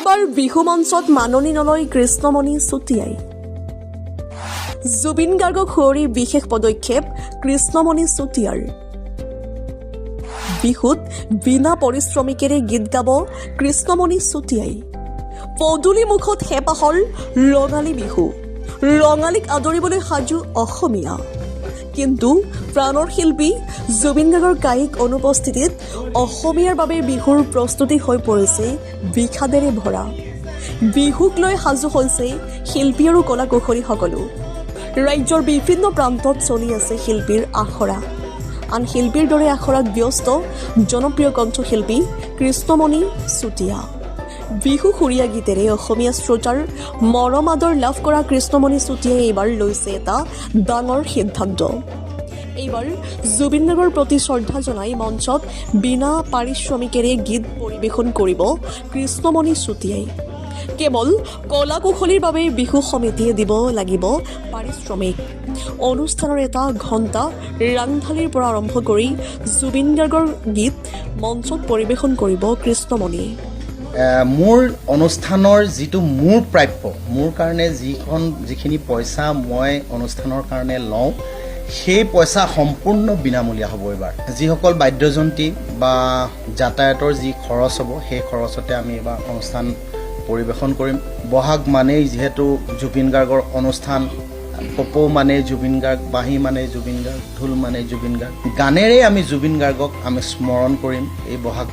এইবাৰ বিহু মঞ্চত মাননি নলয় কৃষ্ণমণি চুতীয়াই। জুবিন গাৰ্গক সুঁৱৰি বিশেষ পদক্ষেপ কৃষ্ণমণি চুতীয়াৰ। বিহুত বিনা পৰিশ্ৰমিকেৰে গীত গাব কৃষ্ণমণি চুতীয়াই। পদূলি মুখত হেঁপাহৰ ৰঙালী বিহু, ৰঙালীক আদৰিবলৈ সাজু অসমীয়া। কিন্তু প্ৰাণৰ শিল্পী জুবিন গাৰ্গৰ কায়িক অনুপস্থিতিত অসমীয়াৰ বাবে বিহুৰ প্ৰস্তুতি হৈ পৰিছে বিষাদেৰে ভৰা। বিহুক লৈ সাজু হৈছে শিল্পী আৰু কলা কুশলীসকলো। ৰাজ্যৰ বিভিন্ন প্ৰান্তত চলি আছে শিল্পীৰ আখৰা। আন শিল্পীৰ দৰে আখৰাত ব্যস্ত জনপ্ৰিয় কণ্ঠশিল্পী কৃষ্ণমণি চুতীয়া। বিহু সুৰীয়া গীতেৰে অসমীয়া শ্ৰোতাৰ মৰম আদৰ লাভ কৰা কৃষ্ণমণি চুতীয়াই এইবাৰ লৈছে এটা ডাঙৰ সিদ্ধান্ত। এইবাৰ জুবিন গাৰ্গৰ প্ৰতি শ্ৰদ্ধা জনাই মঞ্চত বিনা পাৰিশ্ৰমিকেৰে গীত পৰিৱেশন কৰিব কৃষ্ণমণি চুতীয়াই। কেৱল কলা কুশলীৰ বাবে বিহু সমিতিয়ে দিব লাগিব পাৰিশ্ৰমিক। অনুষ্ঠানৰ এটা ঘণ্টা ৰাংঢালীৰ পৰা আৰম্ভ কৰি জুবিন গাৰ্গৰ গীত মঞ্চত পৰিৱেশন কৰিব কৃষ্ণমণিয়ে। মোৰ অনুষ্ঠানৰ যিটো মোৰ প্ৰাপ্য, মোৰ কাৰণে যিখিনি পইচা মই অনুষ্ঠানৰ কাৰণে লওঁ, সেই পইচা সম্পূৰ্ণ বিনামূলীয়া হ'ব এইবাৰ। যিসকল বাদ্যযন্ত্ৰী বা যাতায়াতৰ যি খৰচ হ'ব, সেই খৰচতে আমি এইবাৰ অনুষ্ঠান পৰিৱেশন কৰিম। বহাগ মানেই যিহেতু জুবিন গাৰ্গৰ অনুষ্ঠান, কপৌ মানে জুবিন গাৰ্গ, বাঁহী মানে জুবিন গাৰ্গ, ঢোল মানে জুবিন গাৰ্গ। গানেৰেই আমি জুবিন গাৰ্গক আমি স্মৰণ কৰিম এই বহাগ